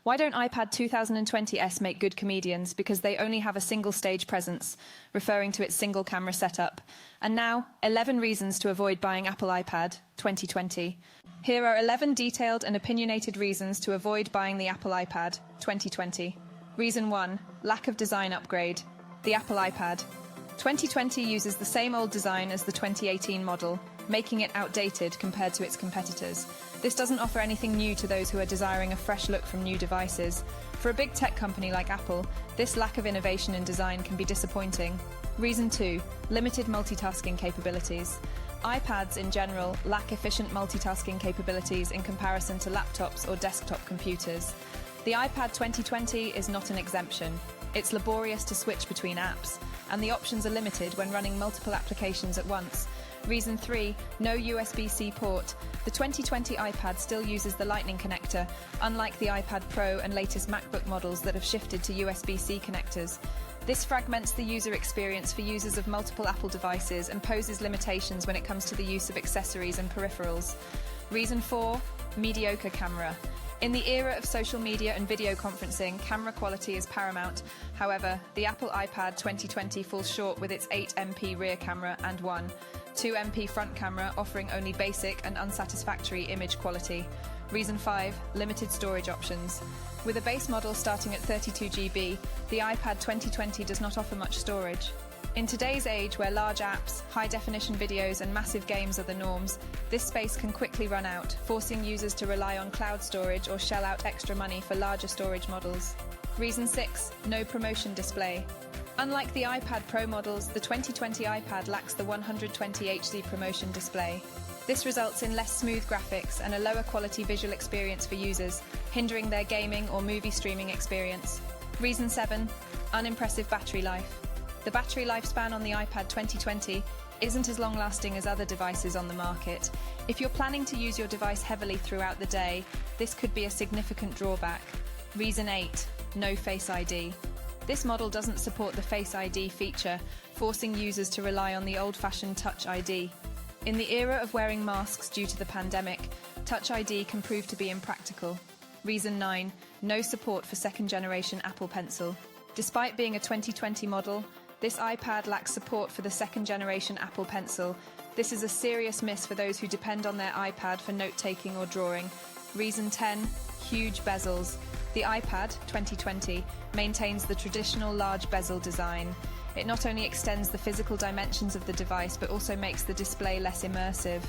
Why don't iPad 2020s make good comedians? Because they only have a single stage presence, referring to its single camera setup. And now, 11 reasons to avoid buying Apple iPad 2020. Here are 11 detailed and opinionated reasons to avoid buying the Apple iPad 2020. Reason 1. Lack of design upgrade. The Apple iPad 2020 uses the same old design as the 2018 model, making it outdated compared to its competitors. This doesn't offer anything new to those who are desiring a fresh look from new devices. For a big tech company like Apple, this lack of innovation in design can be disappointing. Reason 2. Limited multitasking capabilities. iPads in general lack efficient multitasking capabilities in comparison to laptops or desktop computers. The iPad 2020 is not an exemption. It's laborious to switch between apps, and the options are limited when running multiple applications at once. Reason 3. No USB-C port. The 2020 iPad still uses the Lightning connector, unlike the iPad Pro and latest MacBook models that have shifted to USB-C connectors. This fragments the user experience for users of multiple Apple devices and poses limitations when it comes to the use of accessories and peripherals. Reason 4. Mediocre camera. In the era of social media and video conferencing, camera quality is paramount. However, the Apple iPad 2020 falls short with its 8MP rear camera and 2MP front camera, offering only basic and unsatisfactory image quality. Reason 5. Limited storage options. With a base model starting at 32GB, the iPad 2020 does not offer much storage. In today's age where large apps, high-definition videos and massive games are the norms, this space can quickly run out, forcing users to rely on cloud storage or shell out extra money for larger storage models. Reason 6. No promotion display. Unlike the iPad Pro models, the 2020 iPad lacks the 120Hz promotion display. This results in less smooth graphics and a lower quality visual experience for users, hindering their gaming or movie streaming experience. Reason 7. Unimpressive battery life. The battery lifespan on the iPad 2020 isn't as long-lasting as other devices on the market. If you're planning to use your device heavily throughout the day, this could be a significant drawback. Reason 8. No Face ID. This model doesn't support the Face ID feature, forcing users to rely on the old-fashioned Touch ID. In the era of wearing masks due to the pandemic, Touch ID can prove to be impractical. Reason 9. No support for second-generation Apple Pencil. Despite being a 2020 model, this iPad lacks support for the second-generation Apple Pencil. This is a serious miss for those who depend on their iPad for note-taking or drawing. Reason 10. Huge bezels. The iPad 2020 maintains the traditional large bezel design. It not only extends the physical dimensions of the device but also makes the display less immersive.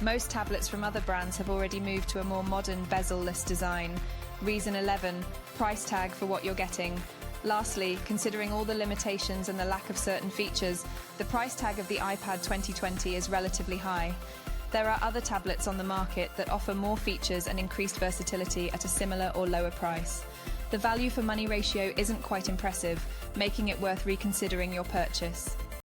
Most tablets from other brands have already moved to a more modern bezel-less design. Reason 11. Price tag for what you're getting. Lastly, considering all the limitations and the lack of certain features, the price tag of the iPad 2020 is relatively high. There are other tablets on the market that offer more features and increased versatility at a similar or lower price. The value for money ratio isn't quite impressive, making it worth reconsidering your purchase.